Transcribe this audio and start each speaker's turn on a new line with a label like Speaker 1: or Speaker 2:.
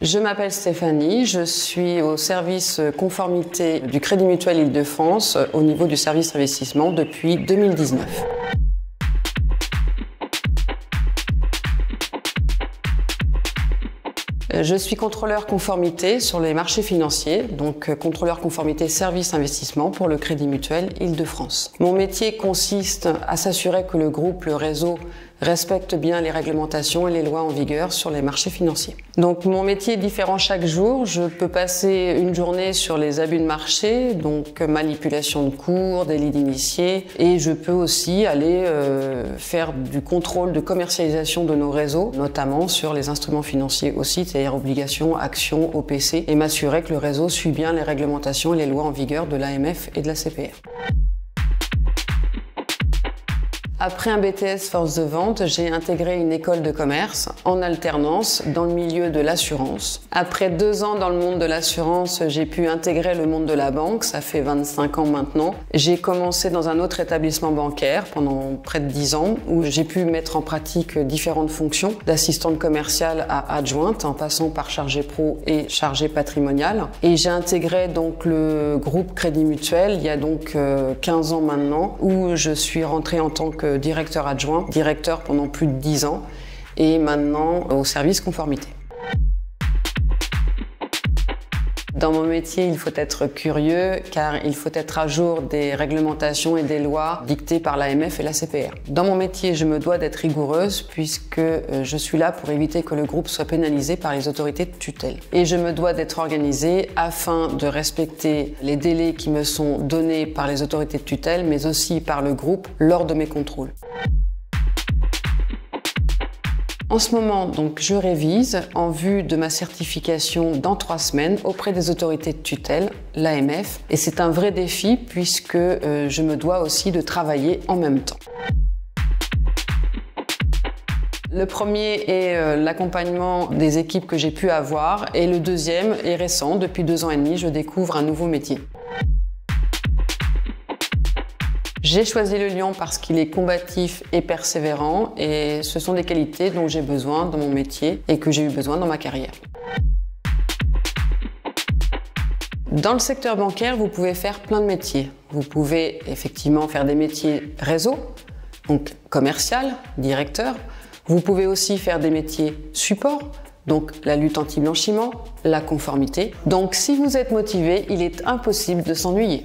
Speaker 1: Je m'appelle Stéphanie, je suis au service conformité du Crédit Mutuel Île-de-France au niveau du service investissement depuis 2019. Je suis contrôleur conformité sur les marchés financiers, donc contrôleur conformité service investissement pour le Crédit Mutuel Île-de-France. Mon métier consiste à s'assurer que le groupe, le réseau, respecte bien les réglementations et les lois en vigueur sur les marchés financiers. Donc mon métier est différent chaque jour. Je peux passer une journée sur les abus de marché, donc manipulation de cours, délit d'initié, et je peux aussi aller faire du contrôle de commercialisation de nos réseaux, notamment sur les instruments financiers aussi, c'est-à-dire obligations, actions, OPC, et m'assurer que le réseau suit bien les réglementations et les lois en vigueur de l'AMF et de la CPR. Après un BTS force de vente, j'ai intégré une école de commerce en alternance dans le milieu de l'assurance. Après 2 ans dans le monde de l'assurance, j'ai pu intégrer le monde de la banque, ça fait 25 ans maintenant. J'ai commencé dans un autre établissement bancaire pendant près de 10 ans où j'ai pu mettre en pratique différentes fonctions d'assistante commerciale à adjointe en passant par chargé pro et chargé patrimonial. Et j'ai intégré donc le groupe Crédit Mutuel il y a donc 15 ans maintenant où je suis rentrée en tant que directeur adjoint, directeur pendant plus de 10 ans et maintenant au service conformité. Dans mon métier, il faut être curieux car il faut être à jour des réglementations et des lois dictées par l'AMF et la CPR. Dans mon métier, je me dois d'être rigoureuse puisque je suis là pour éviter que le groupe soit pénalisé par les autorités de tutelle. Et je me dois d'être organisée afin de respecter les délais qui me sont donnés par les autorités de tutelle mais aussi par le groupe lors de mes contrôles. En ce moment, donc, je révise en vue de ma certification dans 3 semaines auprès des autorités de tutelle, l'AMF, et c'est un vrai défi puisque je me dois aussi de travailler en même temps. Le premier est l'accompagnement des équipes que j'ai pu avoir et le deuxième est récent, depuis 2 ans et demi, je découvre un nouveau métier. J'ai choisi le lion parce qu'il est combatif et persévérant et ce sont des qualités dont j'ai besoin dans mon métier et que j'ai eu besoin dans ma carrière. Dans le secteur bancaire, vous pouvez faire plein de métiers. Vous pouvez effectivement faire des métiers réseau, donc commercial, directeur. Vous pouvez aussi faire des métiers support, donc la lutte anti-blanchiment, la conformité. Donc si vous êtes motivé, il est impossible de s'ennuyer.